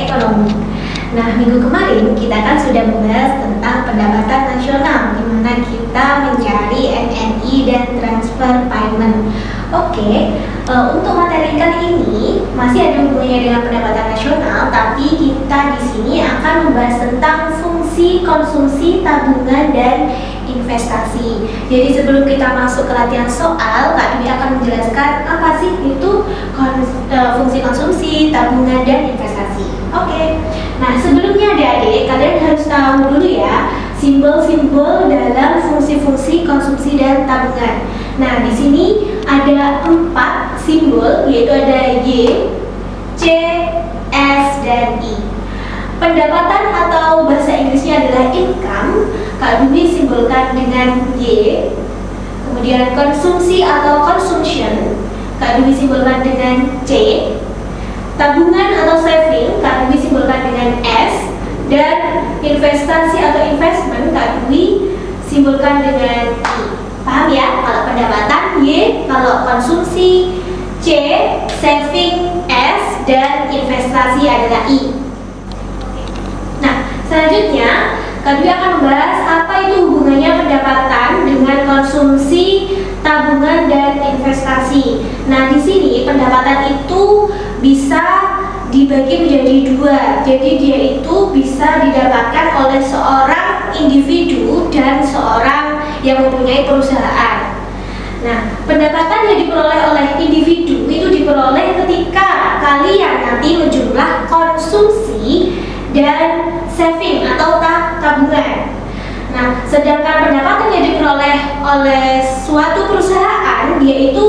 ekonomi. Nah, minggu kemarin kita kan sudah membahas tentang pendapatan nasional, di mana kita mencari NNI dan transfer payment. Oke, untuk materi kali ini masih ada hubungannya dengan pendapatan nasional, tapi kita di sini akan membahas tentang fungsi konsumsi, tabungan, dan investasi. Jadi sebelum kita masuk ke latihan soal, Kak Dwi akan menjelaskan apa sih itu fungsi konsumsi, tabungan, dan investasi. Oke. Nah, sebelumnya adik-adik, kalian harus tahu dulu ya simbol-simbol dalam fungsi-fungsi konsumsi dan tabungan. Nah, di sini ada 4 simbol, yaitu ada Y, C, S, dan I. Pendapatan atau bahasa Inggrisnya adalah income, Kak Dwi simbolkan dengan Y. Kemudian konsumsi atau consumption, Kak Dwi simbolkan dengan C. Tabungan atau saving, Kak Dwi simbolkan dengan S. Dan investasi atau investment, Kak Dwi simbolkan dengan I. Paham ya? Kalau pendapatan Y, kalau konsumsi C, saving S, dan investasi adalah I. Nah, selanjutnya Kak Dwi akan membahas apa itu hubungannya pendapatan dengan konsumsi, tabungan, dan investasi. Nah, di sini pendapatan itu bisa dibagi menjadi 2. Jadi dia itu bisa didapatkan oleh seorang individu dan seorang yang mempunyai perusahaan. Nah, pendapatan yang diperoleh oleh individu itu diperoleh ketika kalian nanti menjumlah konsumsi dan saving atau tabungan. Nah, sedangkan pendapatan yang diperoleh oleh suatu perusahaan dia itu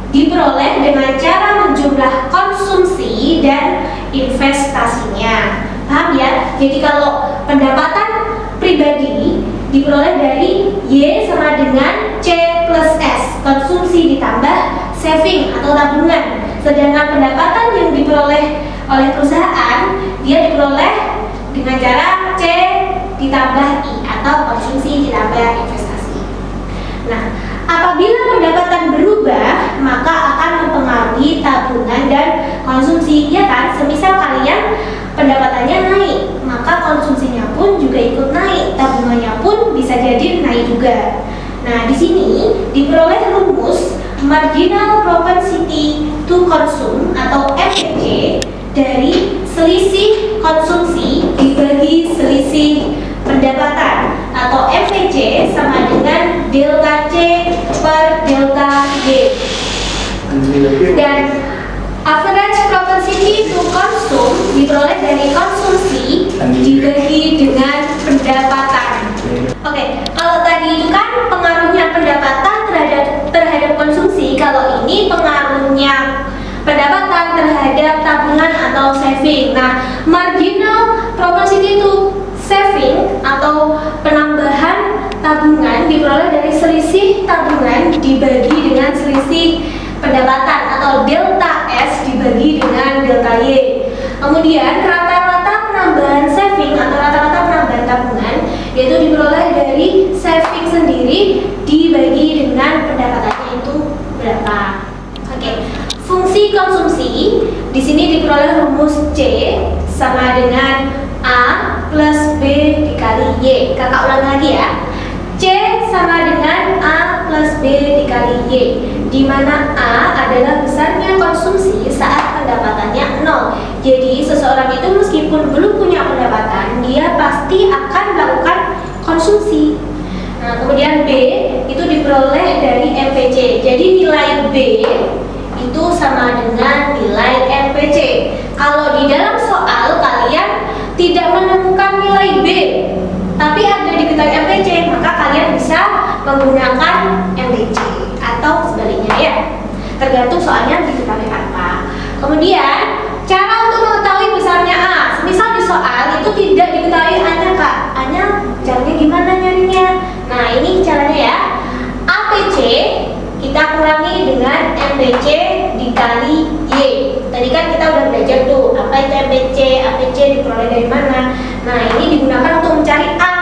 diperoleh dengan cara menjumlah konsumsi dan investasinya. Paham ya? Jadi kalau pendapatan pribadi diperoleh dari Y sama dengan C plus S, konsumsi ditambah saving atau tabungan. Sedangkan pendapatan yang diperoleh oleh perusahaan dia diperoleh dengan cara C ditambah I atau konsumsi ditambah investasi. Nah, apabila pendapatan berubah, maka akan mempengaruhi tabungan dan konsumsi, ya kan? Semisal kalian pendapatannya naik, maka konsumsinya pun juga ikut naik, tabungannya pun bisa jadi naik juga. Nah, di sini diperoleh rumus marginal propensity to consume atau MPC dari selisih konsumsi dibagi selisih pendapatan atau MPC sama dengan delta C per delta Y. Dan average propensity to consume diperoleh dari konsumsi dibagi dengan pendapatan. Oke, kalau tadi itu kan pengaruhnya pendapatan terhadap konsumsi, kalau ini pengaruhnya pendapatan terhadap tabungan atau saving. Nah, marginal propensity to saving atau penambahan tabungan diperoleh dari selisih tabungan dibagi dengan selisih pendapatan atau delta S dibagi dengan delta Y. Kemudian rata-rata penambahan saving atau rata-rata penambahan tabungan yaitu diperoleh dari saving sendiri dibagi dengan pendapatannya itu berapa. Oke. Fungsi konsumsi di sini diperoleh rumus C sama dengan A plus B dikali Y. Kakak ulang lagi ya. C sama dengan A plus B dikali Y, di mana A adalah besarnya konsumsi saat pendapatannya 0. Jadi seseorang itu meskipun belum punya pendapatan, dia pasti akan melakukan konsumsi. Nah, kemudian B itu diperoleh dari MPC. Jadi nilai B itu sama dengan nilai MPC. Kalau di dalam soal kalian tidak menemukan nilai B, tapi ada diketahui MPC, maka kalian bisa menggunakan MPC atau sebaliknya ya. Tergantung soalnya diketahui apa. Kemudian cara untuk mengetahui besarnya A. Misal di soal itu tidak diketahui A-nya, Kak. A-nya caranya gimana nyarinya? Nah, ini caranya ya. APC kita kurangi dengan MPC dikali Y. Tadi kan kita udah belajar tuh apa itu MPC, APC diperoleh dari mana. Nah, ini digunakan untuk mencari A.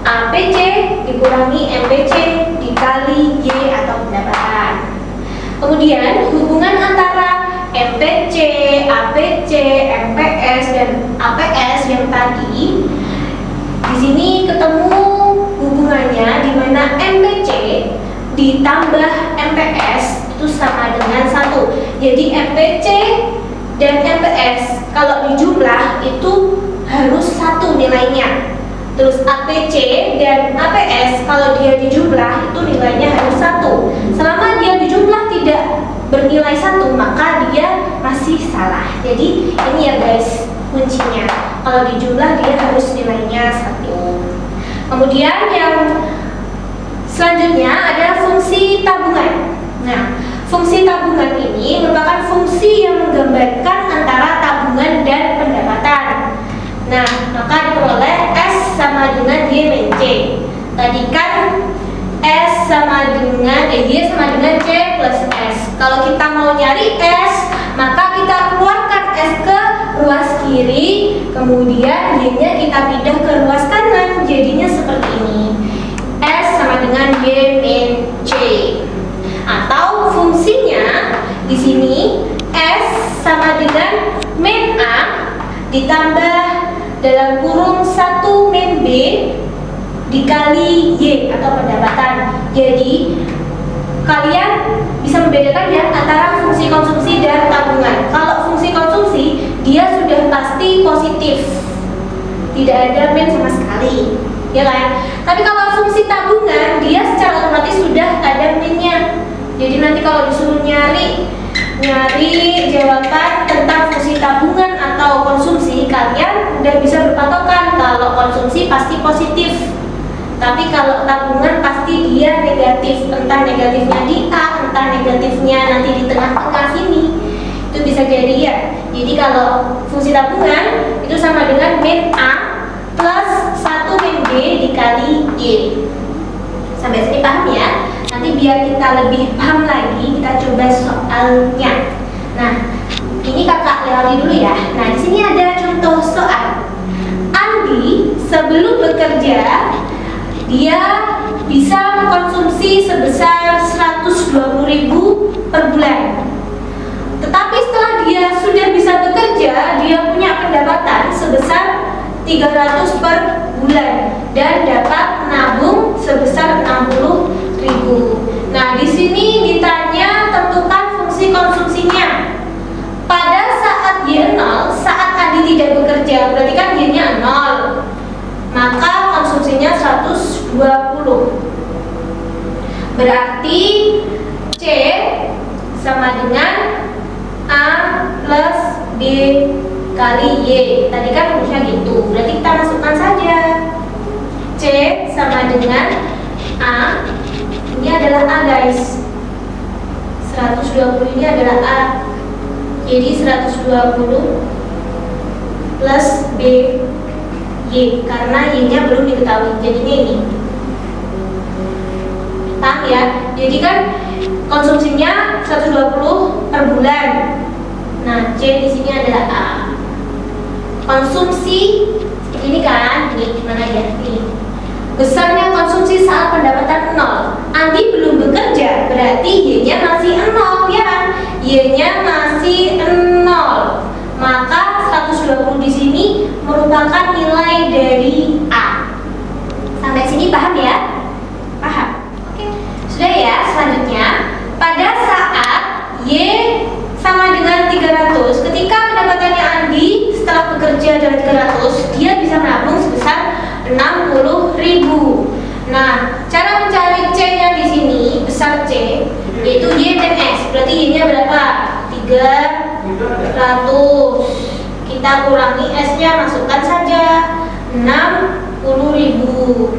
APC dikurangi MPC dikali Y atau pendapatan. Kemudian hubungan antara MPC, APC, MPS, dimana MPC ditambah MPS itu sama dengan 1. Jadi MPC dan MPS kalau dijumlah itu harus 1 nilainya. Terus APC dan APS kalau dia dijumlah itu nilainya harus 1. Selama dia dijumlah tidak bernilai 1 maka dia masih salah. Jadi ini ya guys kuncinya. Kalau dijumlah dia harus nilainya 1. Kemudian yang selanjutnya adalah fungsi tabungan. Nah, fungsi tabungan ini merupakan fungsi yang menggambarkan antara tabungan dan pendapatan. Nah, maka diperoleh S sama dengan Y min C. Tadi kan S sama dengan Y sama dengan C plus S. Kalau kita mau nyari S, maka kita keluarkan S ke ruas kiri, kemudian Y-nya kita pindah ke ruas kanan. Jadinya seperti ini. S sama dengan Y min C. Atau fungsinya di sini S sama dengan min A ditambah dalam kurung 1 min B dikali Y atau pendapatan. Jadi kalian bisa membedakan ya antara fungsi konsumsi dan tabungan. Kalau fungsi konsumsi dia sudah pasti positif, tidak ada min sama sekali, ya kan? Tapi kalau fungsi tabungan dia secara otomatis sudah ada minnya. Jadi nanti kalau disuruh nyari jawaban tentang fungsi tabungan atau konsumsi, kalian udah bisa berpatokan kalau konsumsi pasti positif. Tapi kalau tabungan pasti dia negatif, entah negatifnya di A, entah negatifnya nanti di tengah-tengah sini. Itu bisa jadi ya. Jadi kalau fungsi tabungan itu sama dengan min A plus 1 min B dikali Y. Sampai sini paham ya? Nanti biar kita lebih paham lagi, kita coba soalnya. Nah, ini kakak lewati dulu ya. Nah, di sini ada contoh soal. Andi sebelum bekerja dia bisa mengkonsumsi sebesar 120.000 per bulan. Tetapi setelah dia sudah bisa bekerja, dia punya pendapatan sebesar 300 per bulan dan dapat menabung sebesar 60.000. Nah, di sini ditanya tentukan fungsi konsumsinya. Pada saat Y 0, saat Adi tidak bekerja, berarti kan Y-nya 0. Maka konsumsinya 120. Berarti C sama dengan A plus B kali Y. Tadi kan rumusnya gitu. Berarti kita masukkan saja. C sama dengan A. Ini adalah A guys. 120 ini adalah A. Jadi 120 plus B Y, karena Y-nya belum diketahui. Jadinya ini. Paham ya? Jadi kan konsumsinya 120 per bulan. Nah, C di sini adalah A. Konsumsi seperti ini kan? Ini gimana ya? Nih. Besarnya konsumsi saat pendapatan 0. Andi belum bekerja, berarti Y-nya masih 0 ya kan? Y-nya masih 0. Maka 120 di sini merupakan nilai dari A. Sampai sini paham ya? Paham? Oke. Sudah ya, selanjutnya pada saat Y sama dengan 300, ketika pendapatannya Andi setelah bekerja dari 300, dia bisa menabung sebesar 60.000. Nah, cara mencari C-nya di sini, besar C, yaitu Y dan S. Berarti Y-nya berapa? 300. Kita kurangi S-nya, masukkan saja 60.000.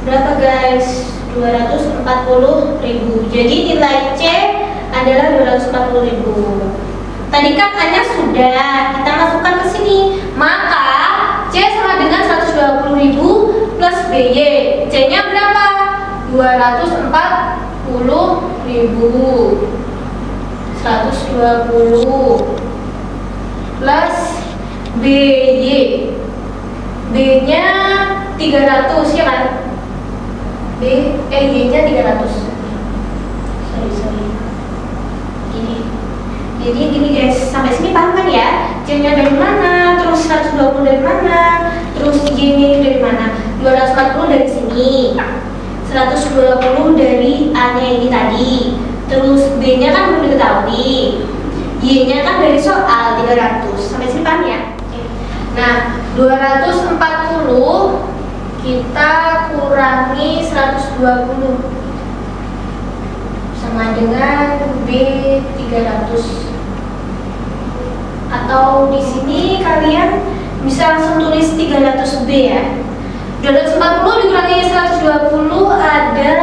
Berapa guys? 240.000. Jadi nilai C adalah 240.000. Tadi kan hanya sudah kita masukkan ke sini, maka C sama dengan 120.000 plus BY. C-nya berapa? 240.000. 120 plus BY. B-nya 300 ya kan? Y-nya 300. Sorry. Jadi gini guys, sampai sini paham kan ya? C-nya dari mana, terus 120 dari mana, terus Y-nya dari mana? 240 dari sini, 120 120 dari A-nya ini tadi. Terus B-nya kan belum diketahui. Y-nya kan dari soal 300. Sampai sini paham ya? Oke. Nah, 240 kita kurangi 120 sama dengan B 300. Atau di sini kalian bisa langsung tulis 300B ya. 240 dikurangi 120 ada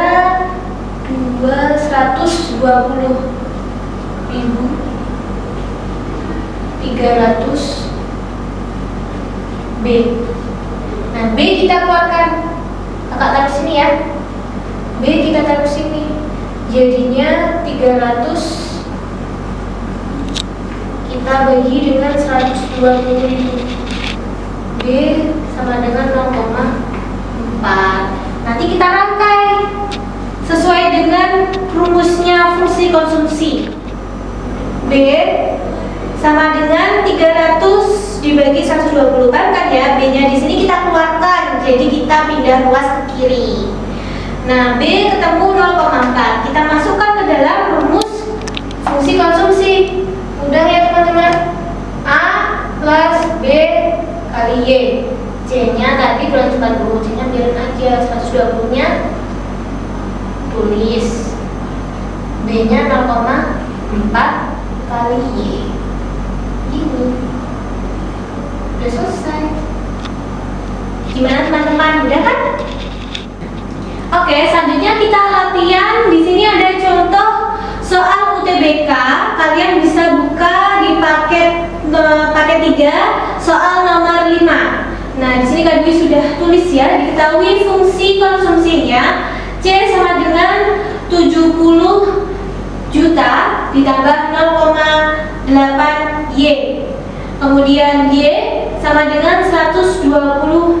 220.300B. Nah, B kita keluarkan. Kakak taruh sini ya. B kita taruh sini. Jadinya 300 kita bagi dengan 120.000. B sama dengan 0,4. Nanti kita rangkai sesuai dengan rumusnya fungsi konsumsi. B sama dengan 300 dibagi 120 kan ya. B-nya di sini kita keluarkan, jadi kita pindah ruas ke kiri. Nah, B ketemu 0,4. Kita masukkan ke dalam rumus fungsi konsumsi. Udah ya teman-teman. A plus B kali Y. C-nya tadi 240. C-nya biarin aja. 120-nya tulis. B-nya 0,4 kali Y. Ini udah selesai. Gimana teman-teman? Udah kan? Oke, selanjutnya kita latihan. Di sini ada contoh soal UTBK. Kalian bisa buka di paket 3, soal nomor 5. Nah, di sini Kak Dwi sudah tulis ya, diketahui fungsi konsumsinya C sama dengan 70 juta ditambah 0,8 Y. Kemudian Y sama dengan 120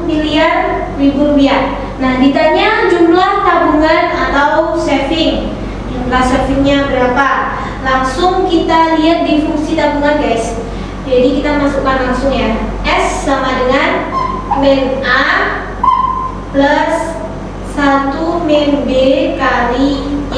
miliar ribu rupiah. Nah, ditanya jumlah tabungan atau saving. Jumlah savingnya berapa? Langsung kita lihat di fungsi tabungan, guys. Jadi kita masukkan langsung ya. S sama dengan min A plus 1 min B kali Y.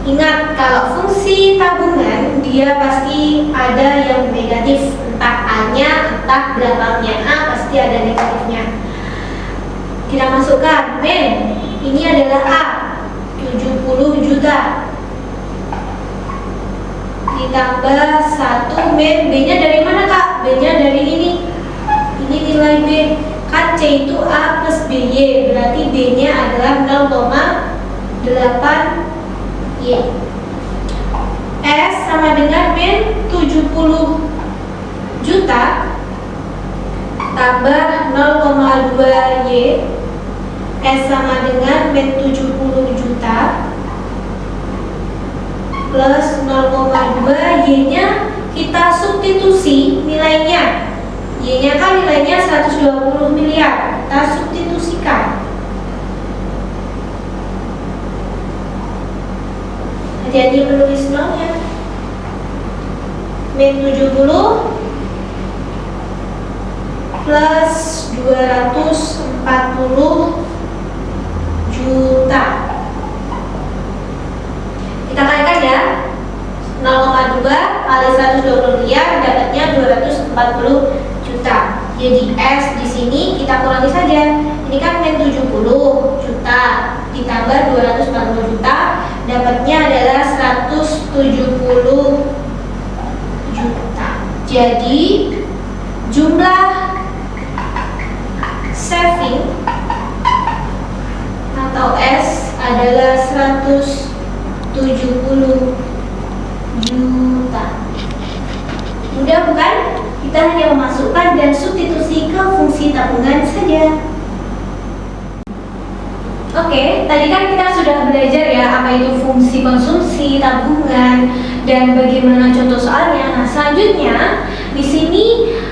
Ingat, kalau fungsi tabungan dia pasti ada yang negatif. Entah A-nya, entah belakangnya A pasti ada negatifnya. Kita masukkan min, ini adalah A 70 juta ditambah 1 min. B nya dari mana Kak? B nya dari ini nilai B. Kan C itu A plus BY, berarti B nya adalah 0,8 Y. S sama dengan min 70 juta tambah 0,2 Y. S sama dengan min 70 juta plus 0,2 Y nya kita substitusi nilainya. Y nya kan nilainya 120 miliar, kita substitusikan. Hati-hati menulis nolnya. Min 70 plus 240 juta. Kita kalikan ya. 0,2 kali 120 miliar dapatnya 240 juta. Jadi S di sini kita kurangi saja. Ini kan min 70 juta ditambah 240 juta, dapatnya adalah 170 juta. Jadi jumlah saving atau S adalah 170 juta. Mudah bukan? Kita hanya memasukkan dan substitusi ke fungsi tabungan saja. Oke, tadi kan kita sudah belajar ya apa itu fungsi konsumsi, tabungan, dan bagaimana contoh soalnya. Nah, selanjutnya di sini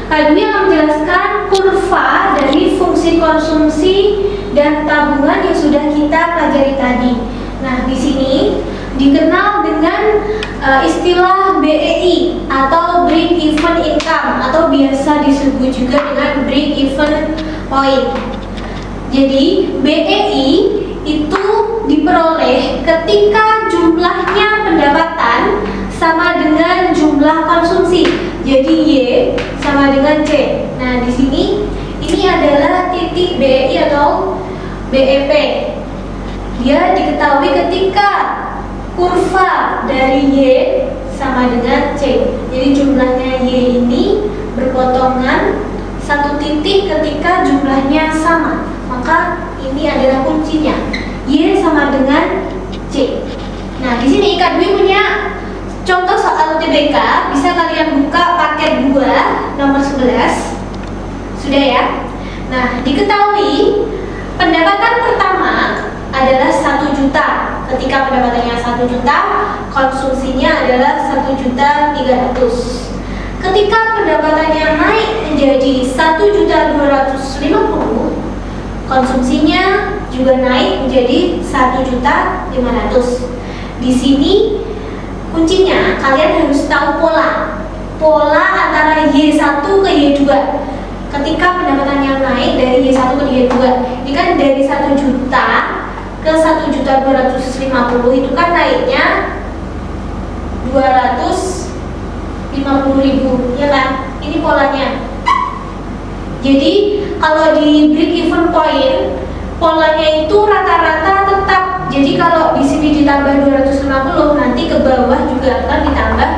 Kak Dwi akan menjelaskan kurva dari fungsi konsumsi dan tabungan yang sudah kita pelajari tadi. Nah, di sini dikenal dengan istilah BEI atau break even income, atau biasa disebut juga dengan break even point. Jadi BEI itu diperoleh ketika jumlahnya pendapatan sama dengan jumlah konsumsi. Jadi Y sama dengan C. Nah, di sini ini adalah titik BEI atau BEP. Dia diketahui ketika kurva dari Y sama dengan C. Jadi jumlahnya Y ini berpotongan satu titik ketika jumlahnya sama. Maka ini adalah kuncinya. Y sama dengan C. Nah, di sini Kak Dwi punya contoh soal UTBK. Bisa kalian buka paket 2 nomor 11. Sudah ya? Nah, diketahui pendapatan pertama adalah 1 juta. Ketika pendapatannya 1 juta, konsumsinya adalah 1.300.000. Ketika pendapatannya naik menjadi 1.250.000, konsumsinya juga naik menjadi 1.500.000. Di sini kuncinya kalian harus tahu pola antara Y1 ke Y2. Ketika pendapatannya naik dari Y1 ke Y2, ini kan dari 1 juta ke 1.250.000 itu kan naiknya 250.000, ya kan? Ini polanya. Jadi kalau di break even point, polanya itu rata-rata tetap. Jadi kalau di sini ditambah 250, nanti ke bawah juga akan ditambah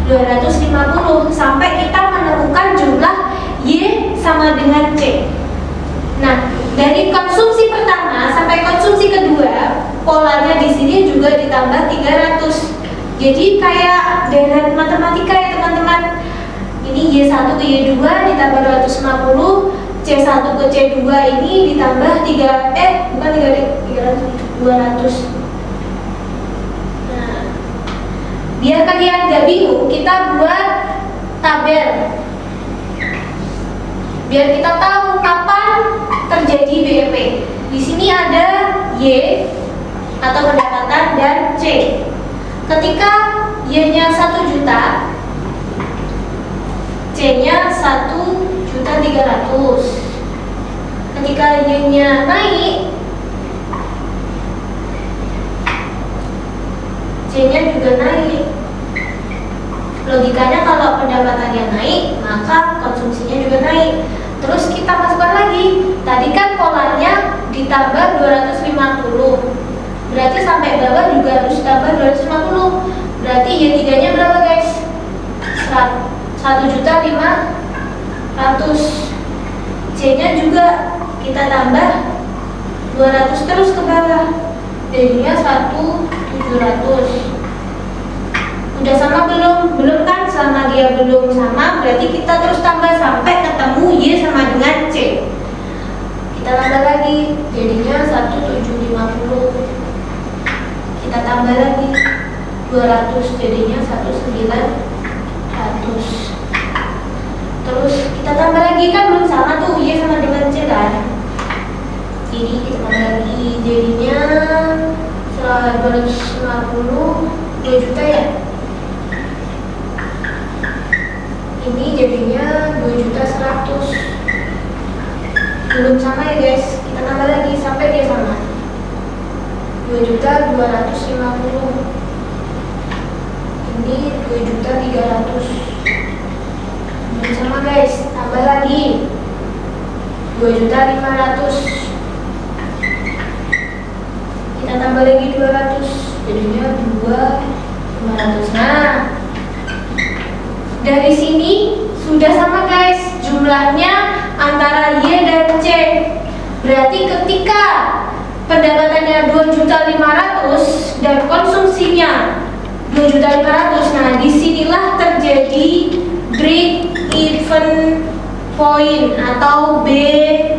250 sampai kita menemukan jumlah Y sama dengan C. Nah, dari konsumsi pertama sampai konsumsi kedua, polanya di sini juga ditambah 300. Jadi kayak deret matematika ya teman-teman. Ini Y1 ke Y2 ditambah 250, C1 ke C2 ini ditambah 200. Nah, biar kalian gak bingung, kita buat tabel. Biar kita tahu kapan terjadi BEP. Di sini ada Y atau pendapatan dan C. Ketika Y-nya 1 juta, C-nya 1.300.000. Ketika Y-nya naik, C-nya juga naik. Logikanya kalau pendapatannya naik, maka konsumsinya juga naik. Terus kita masukkan lagi. Tadi kan polanya ditambah 250. Berarti sampai bawah juga harus tambah 250. Berarti Y3-nya berapa, guys? 1.500.000. C-nya juga kita tambah 200 terus ke bawah. Jadinya 1.700. Udah sama belum? Belum kan? Selama dia belum sama, berarti kita terus tambah sampai ketemu Y sama dengan C. Kita tambah lagi, jadinya 1.750. Kita tambah lagi 200, jadinya 1.900. Terus kita tambah lagi, kan belum sama tuh Y sama dengan C kan. Jadi kita tambah lagi, jadinya setelah 250, 2 juta ya. Ini jadinya 2.100.000. Belum sama ya guys, kita tambah lagi sampai dia sama 2.250.000. Ini 2.300.000. Belum sama guys, tambah lagi 2.500.000. Kita tambah lagi 200, jadinya 2.500. Nah, dari sini sudah sama guys jumlahnya antara Y dan C. Berarti ketika pendapatannya 2.500.000 dan konsumsinya 2.500.000, nah disinilah terjadi break even point atau BEI.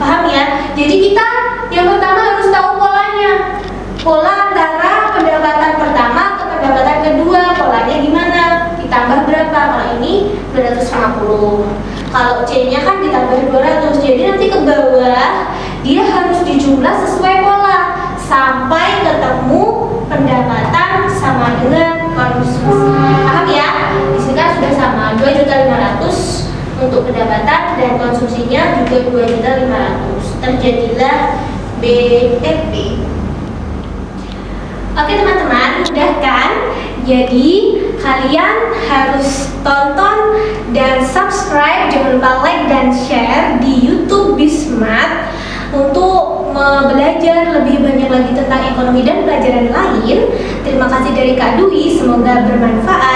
Paham ya? Jadi kita yang pertama harus tahu polanya. Pola antara pendapatan pertama ke pendapatan kedua, polanya gimana? Ditambah berapa? Kalau ini 250. Kalau C-nya kan ditambah 200. Jadi nanti ke bawah dia harus dijumlah sesuai pola sampai ketemu pendapatan sama dengan konsumsi. Paham ya? Di sini kan sudah sama 2.500.000 Untuk pendapatan dan konsumsinya juga 2.500.000. Terjadilah BEP. Oke teman-teman, mudah kan? Jadi kalian harus tonton dan subscribe, jangan lupa like dan share di YouTube Bismart untuk belajar lebih banyak lagi tentang ekonomi dan pelajaran lain. Terima kasih dari Kak Dwi, semoga bermanfaat.